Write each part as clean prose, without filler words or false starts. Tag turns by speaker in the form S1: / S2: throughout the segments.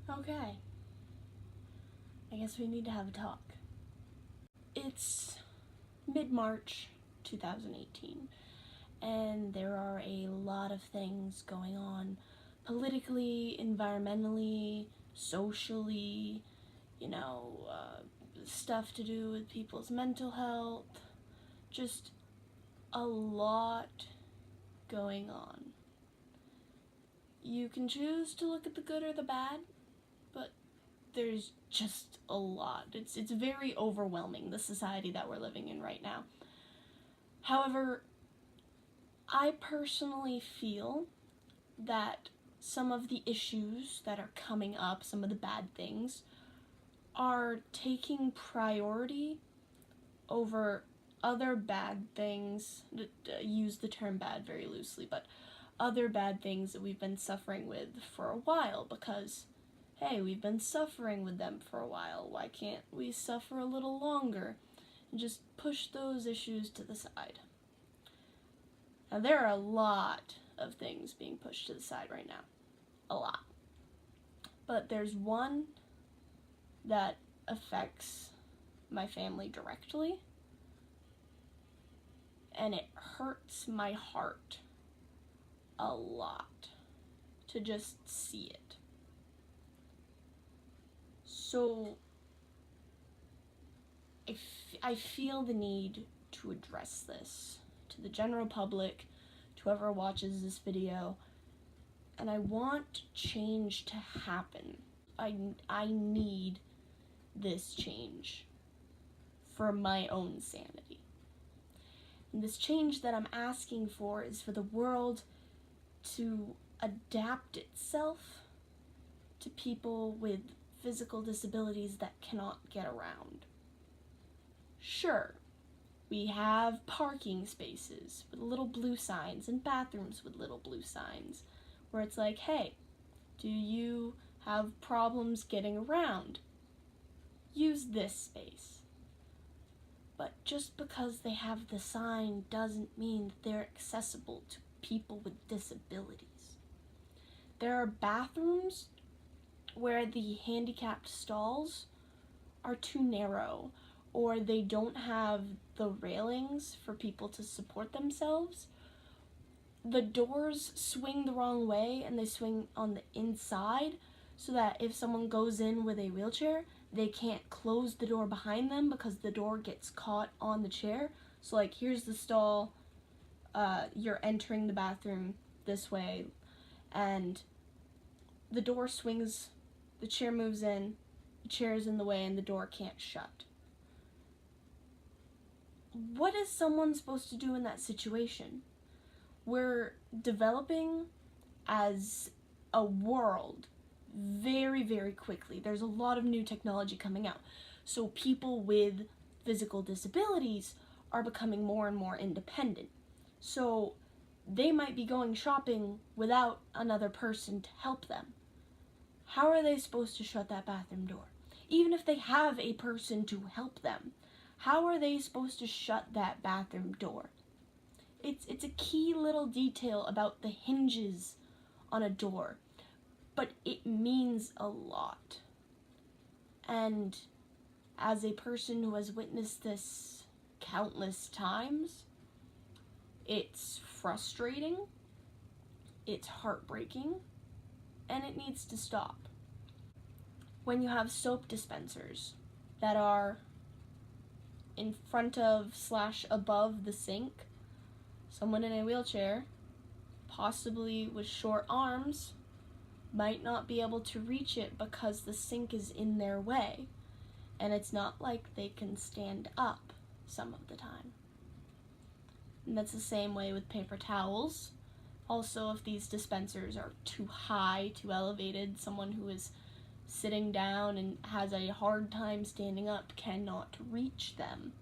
S1: Okay. I guess we need to have a talk. It's mid-March 2018, and there are a lot of things going on politically, environmentally, socially, stuff to do with people's mental health, just a lot going on. You can choose to look at the good or the bad, but there's just a lot. It's very overwhelming, the society that we're living in right now. However, I personally feel that some of the issues that are coming up, some of the bad things, are taking priority over other bad things. Use the term bad very loosely, but other bad things that we've been suffering with for a while, because hey, we've been suffering with them for a while. Why can't we suffer a little longer and just push those issues to the side? Now, there are a lot of things being pushed to the side right now. A lot. But there's one that affects my family directly, and it hurts my heart a lot to just see it. So I feel the need to address this to the general public, to whoever watches this video, and I want change to happen. I need this change for my own sanity. And this change that I'm asking for is for the world to adapt itself to people with physical disabilities that cannot get around. Sure, we have parking spaces with little blue signs and bathrooms with little blue signs where it's like, hey, do you have problems getting around? Use this space. But just because they have the sign doesn't mean that they're accessible to people with disabilities. There are bathrooms where the handicapped stalls are too narrow, or they don't have the railings for people to support themselves. The doors swing the wrong way, and they swing on the inside, so that if someone goes in with a wheelchair, they can't close the door behind them because the door gets caught on the chair. So like, here's the stall, you're entering the bathroom this way, and the door swings, the chair moves in, the chair is in the way, and the door can't shut. What is someone supposed to do in that situation? We're developing as a world very, very quickly. There's a lot of new technology coming out. So people with physical disabilities are becoming more and more independent. So they might be going shopping without another person to help them. How are they supposed to shut that bathroom door? Even if they have a person to help them, how are they supposed to shut that bathroom door? It's a key little detail about the hinges on a door, but it means a lot. And as a person who has witnessed this countless times, it's frustrating, it's heartbreaking, and it needs to stop. When you have soap dispensers that are in front of / above the sink, someone in a wheelchair, possibly with short arms, might not be able to reach it because the sink is in their way, and it's not like they can stand up some of the time. And that's the same way with paper towels. Also, if these dispensers are too high, too elevated, someone who is sitting down and has a hard time standing up cannot reach them.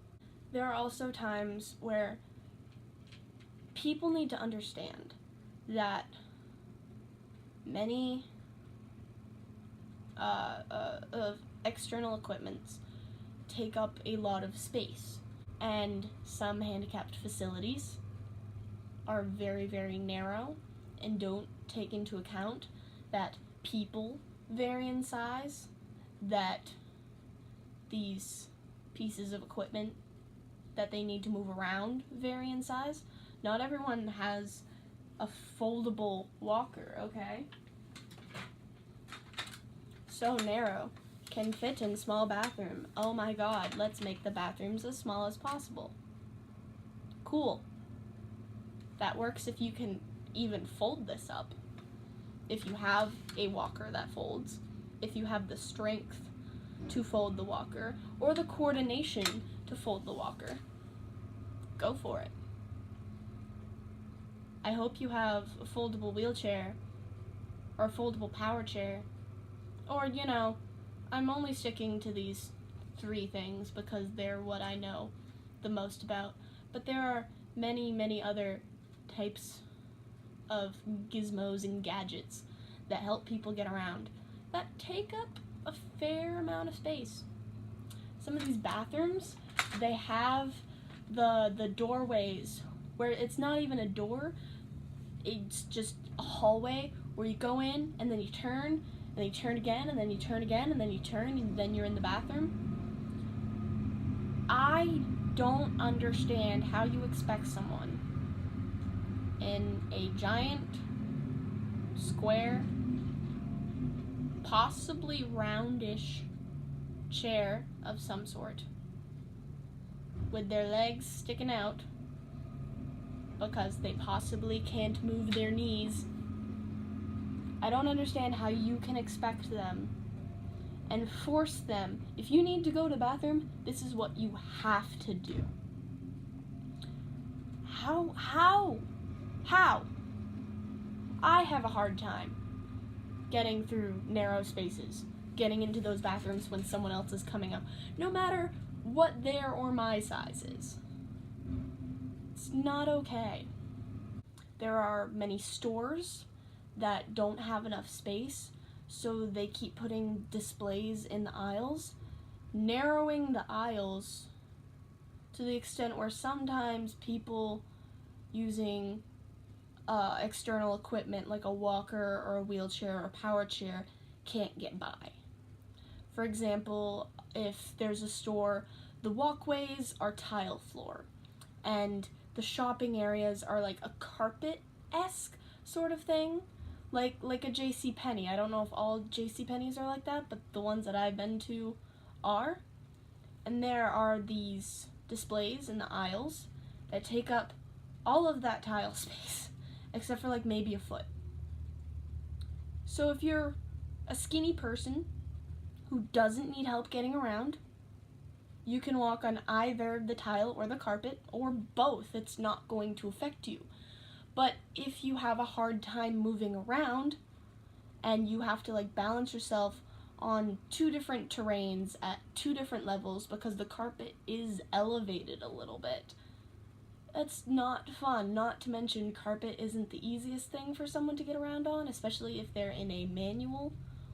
S1: There are also times where people need to understand that many of external equipments take up a lot of space, and some handicapped facilities are very, very narrow and don't take into account that people vary in size, that these pieces of equipment that they need to move around vary in size. Not everyone has a foldable walker, okay? So narrow, can fit in small bathroom. Oh my god, let's make the bathrooms as small as possible. Cool. That works if you can even fold this up. If you have a walker that folds, if you have the strength to fold the walker, or the coordination to fold the walker, go for it. I hope you have a foldable wheelchair, or a foldable power chair, or, you know, I'm only sticking to these 3 things because they're what I know the most about, but there are many, many other types of gizmos and gadgets that help people get around that take up a fair amount of space. Some of these bathrooms, they have the doorways where it's not even a door, it's just a hallway where you go in and then you turn, and then you turn again, and then you turn again, and then you turn, and then you're in the bathroom. I don't understand how you expect someone in a giant, square, possibly roundish chair of some sort, with their legs sticking out because they possibly can't move their knees. I don't understand how you can expect them and force them. If you need to go to the bathroom, this is what you have to do. How? I have a hard time getting through narrow spaces, getting into those bathrooms when someone else is coming up, no matter what their or my size is. It's not okay. There are many stores that don't have enough space, so they keep putting displays in the aisles, narrowing the aisles to the extent where sometimes people using external equipment like a walker or a wheelchair or a power chair can't get by. For example, if there's a store, the walkways are tile floor, and the shopping areas are like a carpet-esque sort of thing, like a JCPenney. I don't know if all JCPenney's are like that, but the ones that I've been to are. And there are these displays in the aisles that take up all of that tile space, except for like maybe a foot. So if you're a skinny person who doesn't need help getting around, you can walk on either the tile or the carpet, or both. It's not going to affect you. But if you have a hard time moving around and you have to like balance yourself on 2 different terrains at 2 different levels because the carpet is elevated a little bit, that's not fun. Not to mention, carpet isn't the easiest thing for someone to get around on, especially if they're in a manual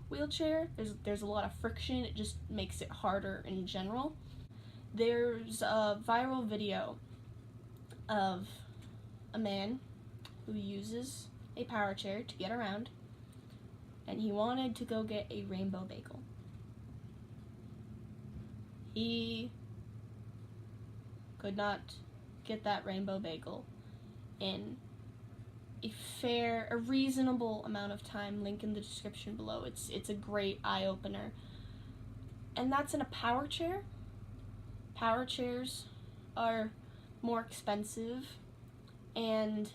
S1: wheelchair. There's a lot of friction. It just makes it harder in general. There's a viral video of a man who uses a power chair to get around, and he wanted to go get a rainbow bagel. He could not get that rainbow bagel in a reasonable amount of time. Link in the description below. It's a great eye-opener. And that's in a power chair. Power chairs are more expensive, and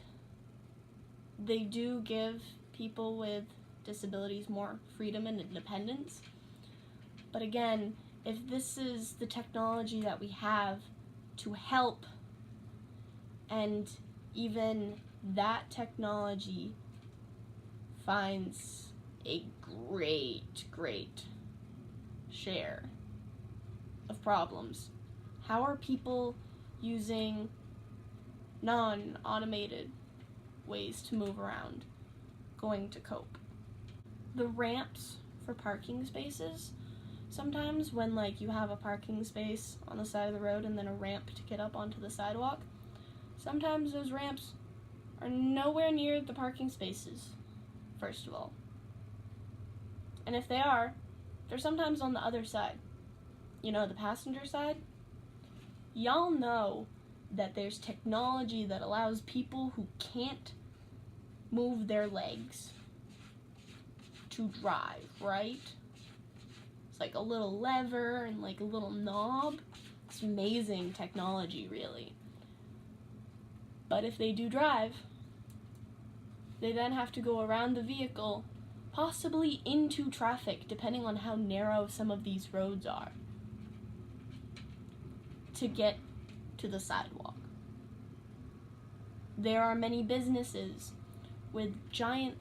S1: they do give people with disabilities more freedom and independence. But again, if this is the technology that we have to help, and even that technology finds a great share of problems, how are people using non-automated ways to move around going to cope? The ramps for parking spaces, sometimes when like you have a parking space on the side of the road and then a ramp to get up onto the sidewalk, sometimes those ramps are nowhere near the parking spaces, first of all. And if they are, they're sometimes on the other side. You know, the passenger side? Y'all know that there's technology that allows people who can't move their legs to drive, right? It's like a little lever and like a little knob. It's amazing technology, really. But if they do drive, they then have to go around the vehicle, possibly into traffic, depending on how narrow some of these roads are, to get to the sidewalk. There are many businesses with giant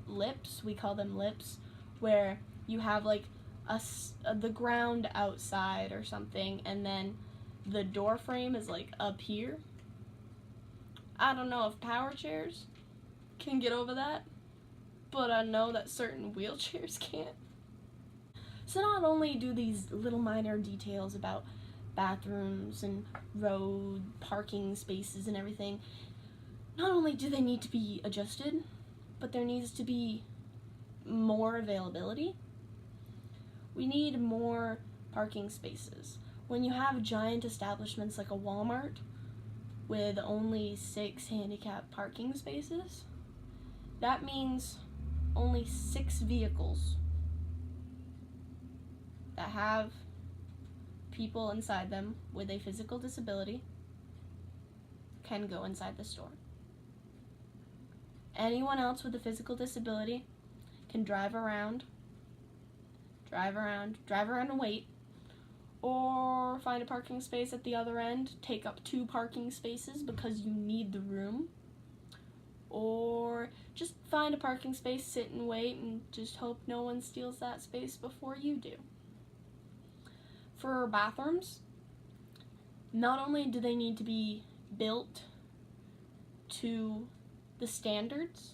S1: lips, we call them lips, where you have like the ground outside or something, and then the door frame is like up here. I don't know if power chairs can get over that, but I know that certain wheelchairs can't. So not only do these little minor details about bathrooms and road parking spaces and everything, not only do they need to be adjusted, but there needs to be more availability. We need more parking spaces. When you have giant establishments like a Walmart with only 6 handicap parking spaces, that means only 6 vehicles that have people inside them with a physical disability can go inside the store. Anyone else with a physical disability can drive around and wait, or find a parking space at the other end, take up 2 parking spaces because you need the room, or just find a parking space, sit and wait, and just hope no one steals that space before you do. For bathrooms, not only do they need to be built to the standards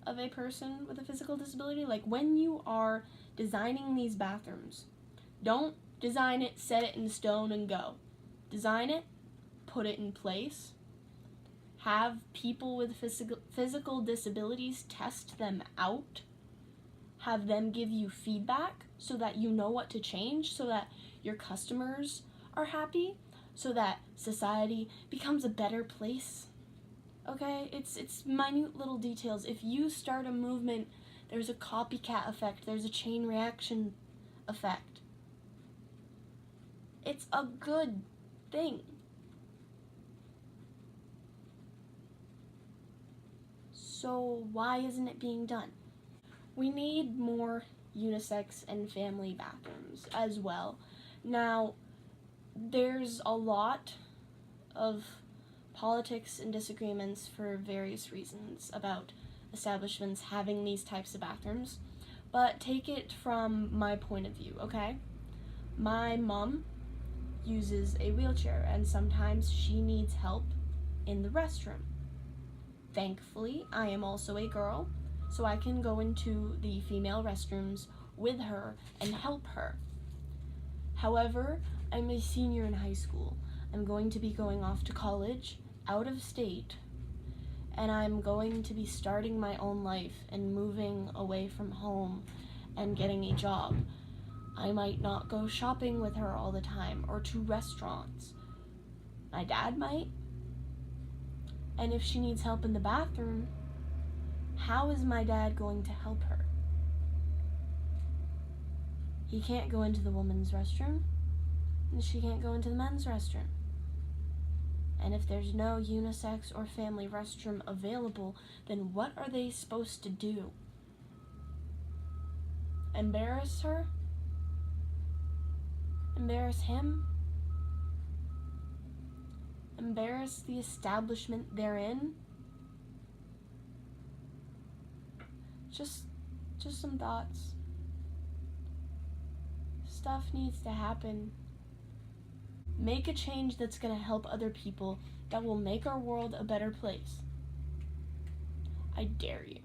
S1: of a person with a physical disability, like when you are designing these bathrooms, don't design it, set it in stone, and go. Design it, put it in place, have people with physical disabilities test them out, have them give you feedback so that you know what to change, so that your customers are happy, so that society becomes a better place. Okay? It's minute little details. If you start a movement, there's a copycat effect, there's a chain reaction effect. It's a good thing. So why isn't it being done? We need more unisex and family bathrooms as well. Now, there's a lot of politics and disagreements for various reasons about establishments having these types of bathrooms, but take it from my point of view, okay? My mom uses a wheelchair, and sometimes she needs help in the restroom. Thankfully, I am also a girl, so I can go into the female restrooms with her and help her. However, I'm a senior in high school. I'm going to be going off to college, out of state, and I'm going to be starting my own life and moving away from home and getting a job. I might not go shopping with her all the time or to restaurants. My dad might. And if she needs help in the bathroom, how is my dad going to help her? He can't go into the women's restroom, and she can't go into the men's restroom. And if there's no unisex or family restroom available, then what are they supposed to do? Embarrass her? Embarrass him? Embarrass the establishment they're in? Just some thoughts. Stuff needs to happen. Make a change that's going to help other people, that will make our world a better place. I dare you.